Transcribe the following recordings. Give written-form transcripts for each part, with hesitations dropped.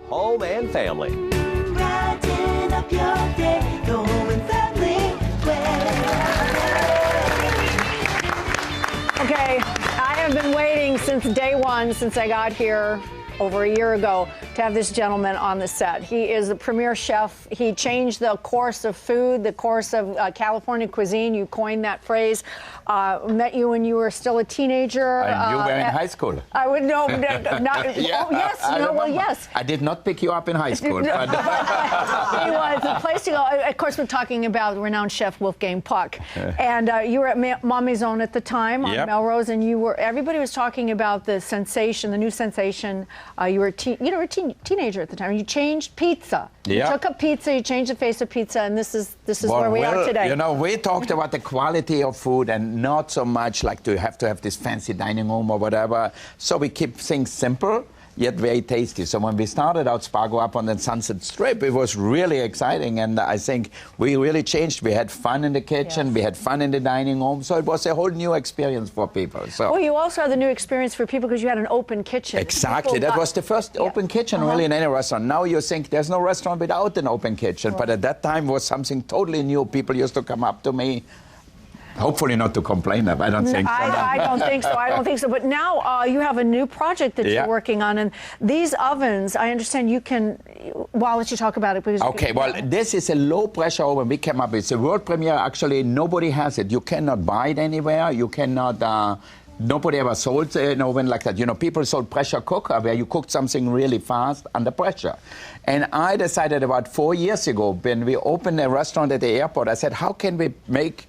home and family. Brighten up your day, going family way. Okay, I have been waiting since day one, since I got here over a year ago, to have this gentleman on the set. He is the premier chef. He changed the course of food, the course of California cuisine. You coined that phrase. Met you when you were still a teenager. And you were in high school. I would know. Not, Yeah, oh, yes. No, well, yes. I did not pick you up in high school. But He was the place to go. Of course, we're talking about renowned chef Wolfgang Puck, and you were at Ma Maison at the time on Melrose, and everybody was talking about the sensation, the new sensation. You were a teenager at the time. You changed pizza. You took a pizza, you changed the face of pizza, and this is where we are today. You know, we talked about the quality of food and not so much like to have this fancy dining room or whatever. So we keep things simple, yet very tasty. So when we started out Spargo up on the Sunset Strip, it was really exciting, and I think we really changed. We had fun in the kitchen, we had fun in the dining room, so it was a whole new experience for people. So. Well, you also had the new experience for people because you had an open kitchen. Exactly, that was the first open kitchen really in any restaurant. Now you think there's no restaurant without an open kitchen, but at that time was something totally new. People used to come up to me. Hopefully not to complain of. I don't think so. I don't think so. I don't think so. But now you have a new project that you're working on, and these ovens, I understand you can. Well, I'll let you talk about it. Because okay. Well, this is a low-pressure oven we came up with. It's a world premiere. Actually, nobody has it. You cannot buy it anywhere. You cannot. Nobody ever sold an oven like that. You know, people sold pressure cooker where you cooked something really fast under pressure. And I decided about 4 years ago when we opened a restaurant at the airport, I said, how can we make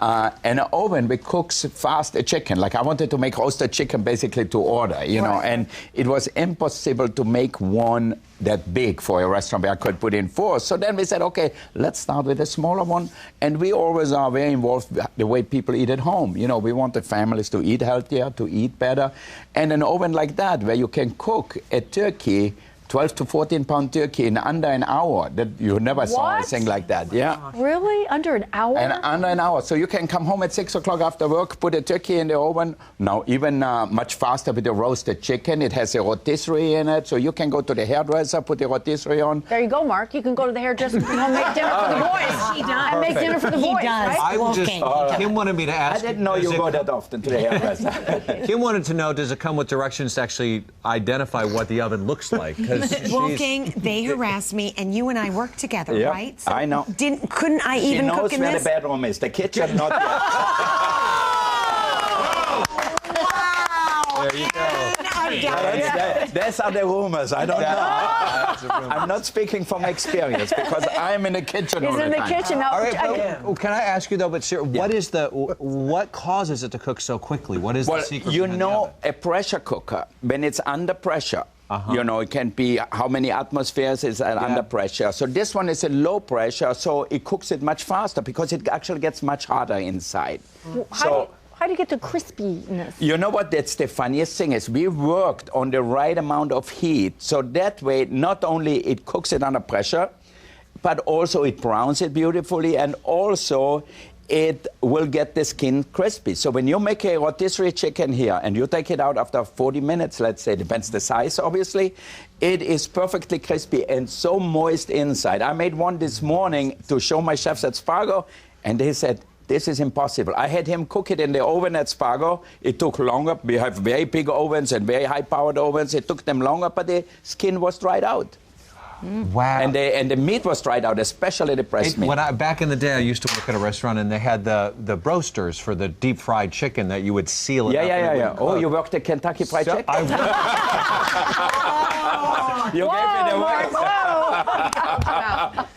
an oven which cooks fast a chicken? Like I wanted to make roasted chicken basically to order, you know, and it was impossible to make one that big for a restaurant where I could put in 4. So then we said, okay, let's start with a smaller one. And we always are very involved the way people eat at home. You know, we want the families to eat healthier, to eat better. And an oven like that where you can cook a turkey, 12 to 14 pound turkey in under an hour. That you never saw anything like that. Yeah. Really? Under an hour? And under an hour. So you can come home at 6 o'clock after work, put a turkey in the oven. Now even much faster with the roasted chicken. It has a rotisserie in it, so you can go to the hairdresser, put the rotisserie on. There you go, Mark. You can go to the hairdresser and make dinner for the boys. He does. And make dinner for the boys. He does. Right? Kim wanted me to ask. I didn't know you go that often to the hairdresser. Kim wanted to know, does it come with directions to actually identify what the oven looks like? Wolfgang, they harassed me, and you and I worked together, right? So I know. Couldn't I even cook in this? She knows where the bedroom is. The kitchen, not yet. Wow! There you go. Those are the rumors. I don't know. I'm not speaking from experience because I'm in the kitchen all the time. He's in the kitchen now. All right, well, can I ask you though, but sir, what causes it to cook so quickly? What is the secret? You know, a pressure cooker, when it's under pressure, you know, it can be how many atmospheres is under pressure. So this one is a low pressure, so it cooks it much faster because it actually gets much harder inside. How do you get the crispiness? You know what? That's the funniest thing is we worked on the right amount of heat, so that way not only it cooks it under pressure, but also it browns it beautifully, and also it will get the skin crispy. So when you make a rotisserie chicken here and you take it out after 40 minutes, let's say, depends the size, obviously, it is perfectly crispy and so moist inside. I made one this morning to show my chefs at Spargo, and they said, this is impossible. I had him cook it in the oven at Spargo. It took longer. We have very big ovens and very high-powered ovens. It took them longer, but the skin was dried out. Wow. And the meat was dried out, especially the breast meat. Back in the day, I used to work at a restaurant, and they had the roasters for the deep-fried chicken that you would seal it up. Yeah. Oh, you worked at Kentucky Fried Chicken? You gave me the word.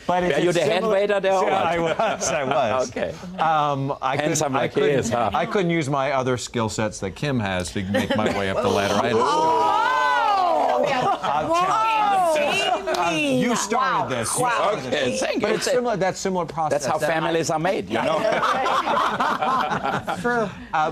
But Were you the head waiter there? Yeah, I was. Okay. I couldn't use my other skill sets that Kim has to make my way up the ladder. Queen. You started this. You started this. Okay, thank But you. it's similar. That similar process. That's how families are made, you know.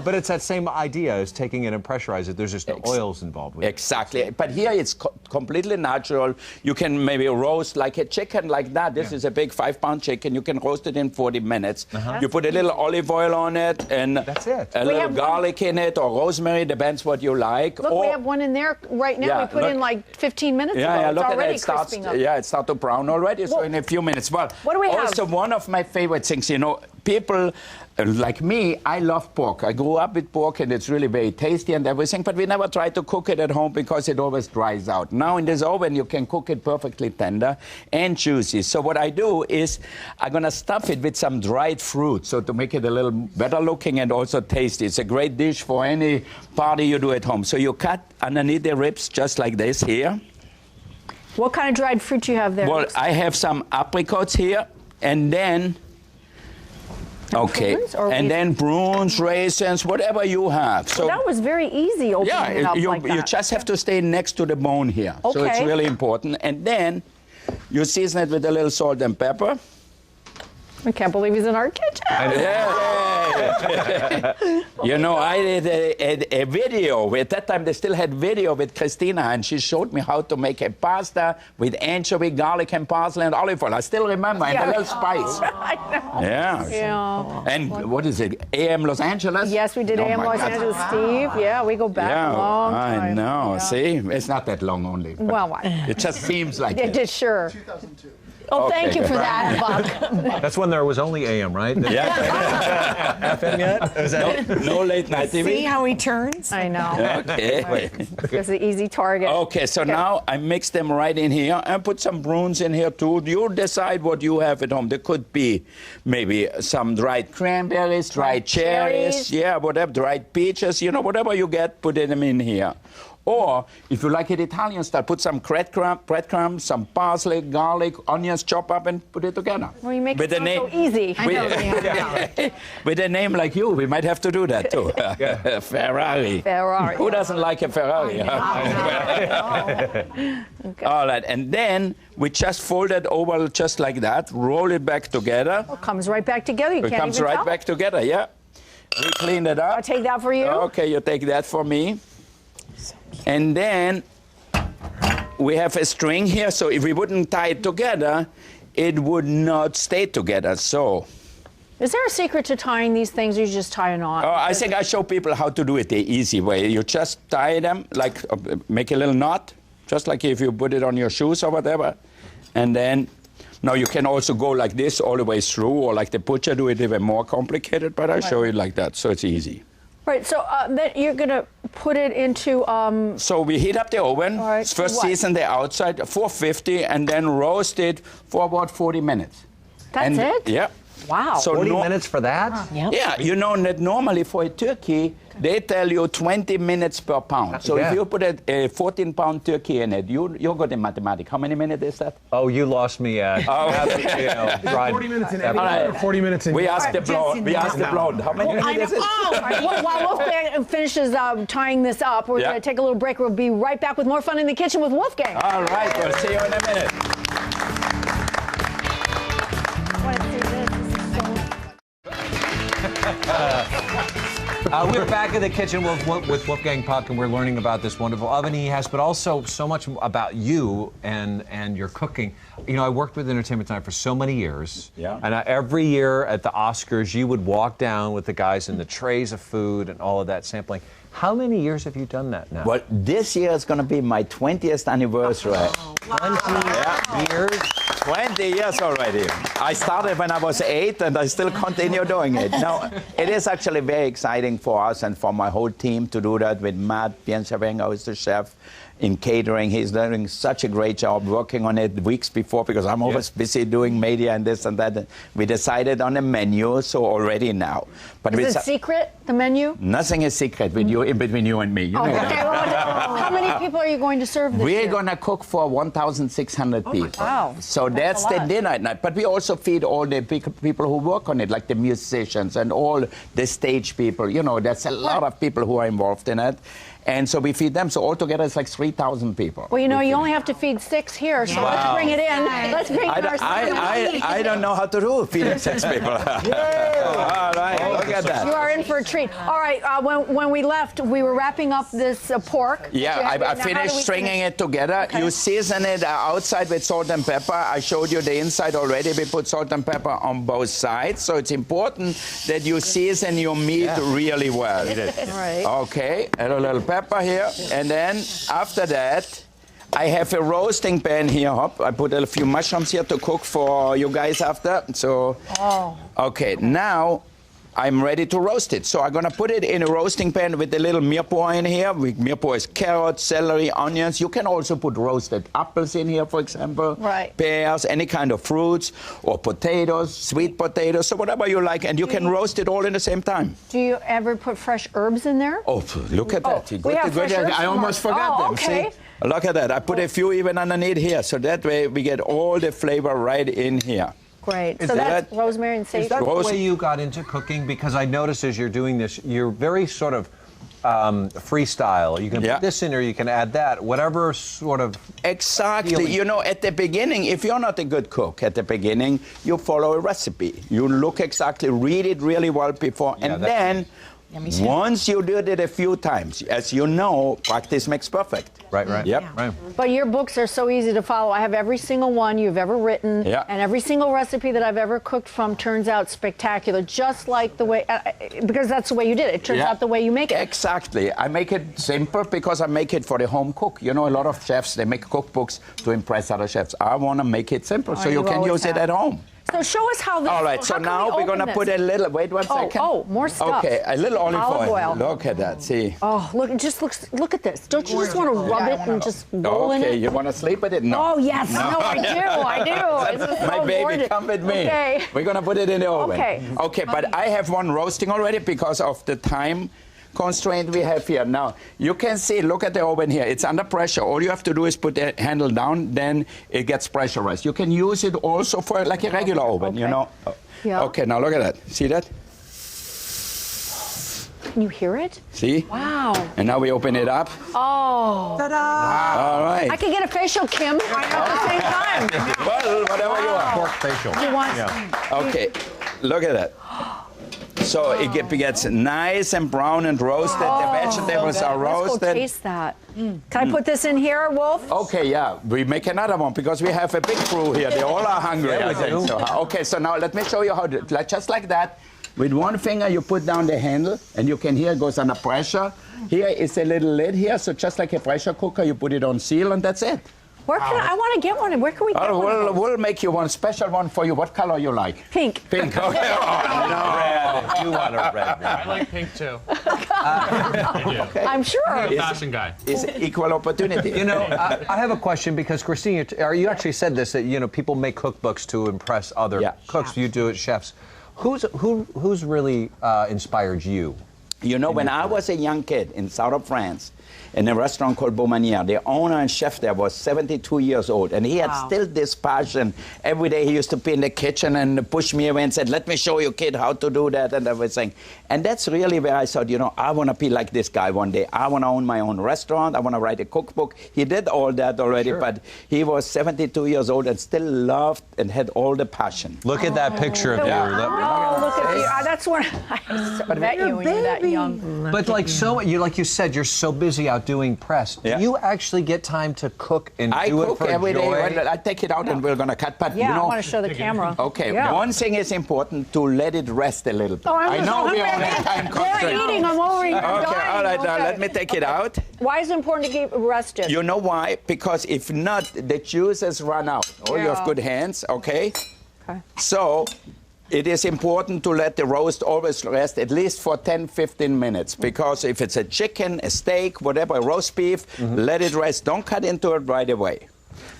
But it's that same idea as taking it and pressurize it. There's just no oils involved with it. Exactly. But here it's completely natural. You can maybe roast like a chicken like that. This is a big 5-pound chicken. You can roast it in 40 minutes. You put a little olive oil on it and That's it. a little garlic in it or rosemary, depends what you like. Look, we have one in there right now. Yeah, we put look. in like 15 minutes ago. Yeah, It's look at already it. It starts, crisping up. yeah, it starts to brown already, so in a few minutes. Well, What do we have? also one of my favorite things, you know, people like me, I love pork. I grew up with pork and it's really very tasty and everything, but we never try to cook it at home because it always dries out. Now in this oven, you can cook it perfectly tender and juicy. So what I do is I'm going to stuff it with some dried fruit, so to make it a little better looking and also tasty. It's a great dish for any party you do at home. So you cut underneath the ribs just like this here. What kind of dried fruit you have there? Well, I have some apricots here, and then, okay, prunes, or and then prunes, raisins, whatever you have. So that was very easy opening it up you, like that. you just have to stay next to the bone here. So it's Okay. really important. And then you season it with a little salt and pepper. I can't believe he's in our kitchen. Yeah. You know, I did a video. At that time, they still had video with Christina, and she showed me how to make a pasta with anchovy, garlic, and parsley, and olive oil. I still remember, and a little spice. I know. Yeah. Yeah. And what is it? AM Los Angeles? Yes, we did Oh AM my Los God. Angeles, Steve. Yeah, we go back Yeah, a long time. I know. Yeah. See, it's not that long only. but Well, it just seems like it it. did, sure. 2002. Oh, thank Okay. you for that, Buck. That's when there was only AM, right? Yeah. FM yet? Is that No late night TV. See how he turns? I know. Okay. It's an easy target. Okay, so now I mix them right in here and put some prunes in here too. You decide what you have at home. There could be maybe some dried cranberries, dried cherries, yeah, whatever, dried peaches, you know, whatever you get, put them in here. Or, if you like it Italian style, put some breadcrumbs, some parsley, garlic, onions, chop up and put it together. Well, you make With it a sound so easy. I know. Yeah. With a name like you, we might have to do that too. Ferrari. Ferrari. Who doesn't like a Ferrari? All right, and then we just fold it over just like that, roll it back together. It comes right back together. You It can't comes even right tell. back together, yeah. We clean it up. I'll take that for you. Okay, you take that for me. And then we have a string here, so if we wouldn't tie it together, it would not stay together. So, Is there a secret to tying these things, or you just tie a knot? I think I show people how to do it the easy way. You just tie them, like make a little knot, just like if you put it on your shoes or whatever. And then, now you can also go like this all the way through, or like the butcher do it even more complicated, but I show it like that, so it's easy. Right, so then you're going to put it into... So we heat up the oven, All right, first what? season the outside, 450, and then roast it for about 40 minutes. That's And- it? Yeah. Wow. 40 minutes for that? Yeah, you know that normally for a turkey, they tell you 20 minutes per pound. So Yeah. if you put a 14-pound turkey in it, you're good in mathematics. How many minutes is that? Oh, you lost me at 40 minutes in every All right. 40 minutes in. We asked the just blonde. in We the asked the blonde. How many minutes is it? All right, while Wolfgang finishes tying this up, we're Yeah. going to take a little break. We'll be right back with more fun in the kitchen with Wolfgang. All right, we'll see you in a minute. We're back in the kitchen with Wolfgang Puck, and we're learning about this wonderful oven he has, but also so much about you and your cooking. You know, I worked with Entertainment Tonight for so many years. Yeah. And every year at the Oscars, you would walk down with the guys in the trays of food and all of that sampling. How many years have you done that now? Well, this year is going to be my 20th anniversary. 20 years? 20 years already. I started when I was 8 and I still continue doing it. Now, it is actually very exciting for us and for my whole team to do that with Matt Pienchavenga, who is the chef in catering. He's doing such a great job working on it weeks before because I'm always busy doing media and this and that. We decided on a menu, so already now. But Is it secret, the menu? nothing is secret with you, in between you and me. You know that. Okay, well, how many people are you going to serve this We're year? going to cook for 1,600 people. Wow. So That's that's a the lot. dinner at night. But we also feed all the people who work on it, like the musicians and all the stage people. You know, there's a lot of people who are involved in it. And so we feed them. So altogether, it's like 3,000 people. Well, you know, you only have to feed 6 here, so let's bring it in. Let's bring in our I don't know how to do feeding 6 people. All right, look at that. You are in for a treat. All right, when we left, we were wrapping up this pork. Yeah, I finished stringing it together. Okay. You season it outside with salt and pepper. I showed you the inside already. We put salt and pepper on both sides. So it's important that you season your meat really well. Right. Okay, add a little pepper here. And then after that, I have a roasting pan here. I put a few mushrooms here to cook for you guys after. So, okay, now I'm ready to roast it. So I'm gonna put it in a roasting pan with a little mirepoix in here. Mirepoix is carrots, celery, onions. You can also put roasted apples in here, for example. Right. Pears, any kind of fruits, or potatoes, sweet potatoes, so whatever you like, and you can roast it all in the same time. Do you ever put fresh herbs in there? Oh, look at that. We have fresh herbs. I almost forgot them. Okay. See? Look at that. I put a few even underneath here, so that way we get all the flavor right in here. Great. So that's rosemary and sage. Is that the way you got into cooking? Because I noticed as you're doing this, you're very sort of freestyle. You can put this in or you can add that, whatever sort of... Exactly. feeling. You know, at the beginning, if you're not a good cook at the beginning, you follow a recipe. You look exactly, read it really well before, and then... Once you did it a few times, as you know, practice makes perfect. Right, right. Yep. Right. But your books are so easy to follow. I have every single one you've ever written, and every single recipe that I've ever cooked from turns out spectacular, just like the way, because that's the way you did it. It turns out the way you make it. Exactly. I make it simple because I make it for the home cook. You know, a lot of chefs, they make cookbooks to impress other chefs. I want to make it simple so you can use it at home. So show us how this... All right, so now we're going to put a little... Wait 1 second. Oh, more stuff. Okay, a little olive oil. Look at that, see. Oh, look, it just looks... Look at this. Don't you just want to rub it and just roll in it? Okay, you want to sleep with it? No. Oh, yes. No, I do. It's so My baby, gorgeous. come with me. Okay. We're going to put it in the oven. Okay. Okay, but I have one roasting already because of the time constraint we have here. Now, you can see, look at the oven here. It's under pressure. All you have to do is put the handle down, then it gets pressurized. You can use it also for like a regular oven, you know. Yeah. Okay, now look at that. See that? Can you hear it? See? Wow. And now we open it up. Oh. Ta-da! All right. I could get a facial, Kim, at the same time. Well, whatever you want. Pork facial. You want... Okay, look at that. So it gets nice and brown and roasted. The vegetables are roasted. Let's go taste that. Can I put this in here, Wolf? Okay, yeah. We make another one because we have a big crew here. They all are hungry, I think. So, okay, so now let me show you how to, just like that. With one finger, you put down the handle, and you can hear it goes under pressure. Here is a little lid here, so just like a pressure cooker, you put it on seal, and that's it. Where can I want to get one? Where can we get one? We'll make you one special one for you. What color you like? Pink. Pink. Okay. Red. You want a red. I like pink too. I'm sure. Fashion guy. It's equal opportunity. You know, I have a question because Christine, you actually said this that people make cookbooks to impress other cooks. You do it, chefs. Who's really inspired you? You know, when I was a young kid in south of France, in a restaurant called Beaumanière, the owner and chef there was 72 years old, and he had still this passion. Every day he used to be in the kitchen and push me away and said, "Let me show you, kid, how to do that," and everything. And that's really where I thought, I want to be like this guy one day. I want to own my own restaurant. I want to write a cookbook. He did all that already, but he was 72 years old and still loved and had all the passion. Look at that picture of you. Oh, look at you. That's when I met you when you were that young. But like you said, you're so busy out doing press. Do you actually get time to cook and do it for every joy? day. I take it out and we're going to cut. But I want to show the camera. Okay, one thing is important, to let it rest a little bit. Oh, I know we are on a time constraint. They're eating. I'm already dying. Okay, all right, now let me take it out. Why is it important to keep it rested? You know why? Because if not, the juices run out. Oh, you have good hands, okay? So it is important to let the roast always rest at least for 10-15 minutes, because if it's a chicken, a steak, whatever, roast beef, let it rest. Don't cut into it right away.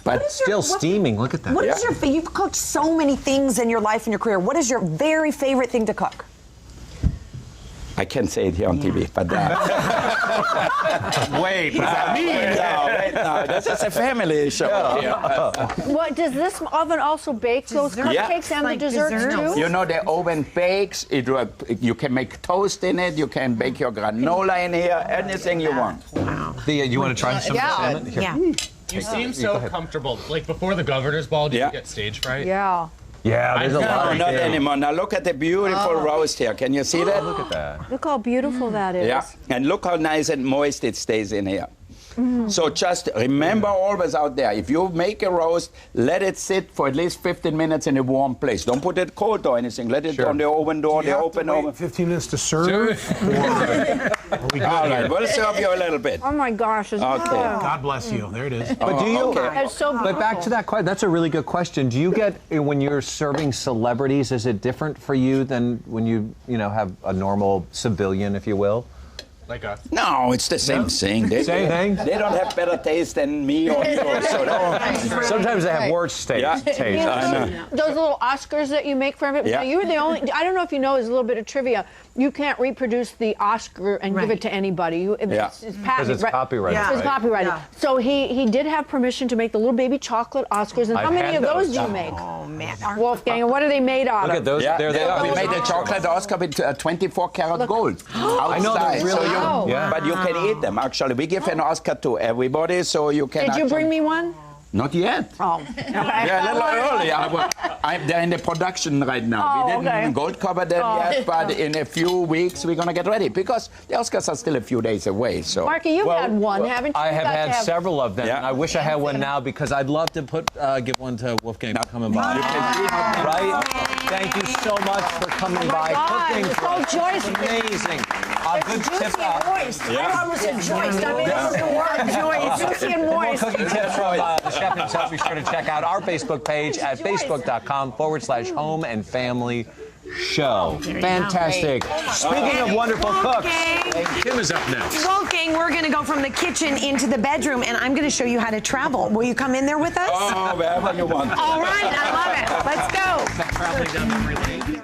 But still steaming. Look at that. What is your? You've cooked so many things in your life and your career. What is your very favorite thing to cook? I can't say it here on TV, but Wait, no, this is a family show. What does this oven also bake those cupcakes and the desserts too? You know, the oven bakes. You can make toast in it. You can bake your granola in here. Anything you want. Wow. Thea, you want to try some salmon? Here. Yeah. You seem so comfortable. Like before the governor's ball, did you get stage fright? Yeah. Yeah, there's a lot. No, not anymore. Now look at the beautiful roast here. Can you see that? Look at that. Look how beautiful that is. Yeah, and look how nice and moist it stays in here. So just remember always out there, if you make a roast, let it sit for at least 15 minutes in a warm place. Don't put it cold or anything. Let it on the oven door, the open oven. 15 minutes to serve? All right, we'll serve you a little bit. Oh my gosh. It's Okay. God bless you. There it is. But do you? It's so beautiful. But back to that question. That's a really good question. Do you get when you're serving celebrities? Is it different for you than when you have a normal civilian, if you will? Like us. No, it's the same thing. Same thing? They don't have better taste than me or you. So Sometimes they have worse taste. You know, I know. those little Oscars that you make for everybody. Yeah. Now, you're the only. I don't know if you know. There's a little bit of trivia. You can't reproduce the Oscar and give it to anybody. It's patented. Because it's copyrighted. It's right? copyrighted. So he did have permission to make the little baby chocolate Oscars. And how I've many had of those those. do you make? Oh, man. Wolfgang, and what are they made out Look of? at those. Yeah, There they are. we made a chocolate Oscar with 24 karat gold outside. I know they're really Wow. Yeah. But you can eat them, actually. We give an Oscar to everybody, so you can Did you bring actually- me one? Not yet. Oh. Yeah, a little early. They're in the production right now. Oh, We didn't okay. gold cover them yet, but in a few weeks we're going to get ready because the Oscars are still a few days away. So. Marky, you've had one, haven't you? I You have got to had have- several of them. Yeah. And I wish I had one now because I'd love to give one to Wolfgang for coming by. Right? Thank you so much for coming by. God, Cooking it's for so us. joyous. Amazing. A good tip. Juicy and moist. I almost said joist. I mean, that's the word. Juicy and More moist. cooking tips from the chef himself. Be sure to check out our Facebook page at facebook.com/home and family show. Fantastic. Speaking of wonderful cooks, Kim is up next. Wolfgang, we're going to go from the kitchen into the bedroom, and I'm going to show you how to travel. Will you come in there with us? Oh, wherever you want. All right, I love it. Let's go. Traveling down memory lane.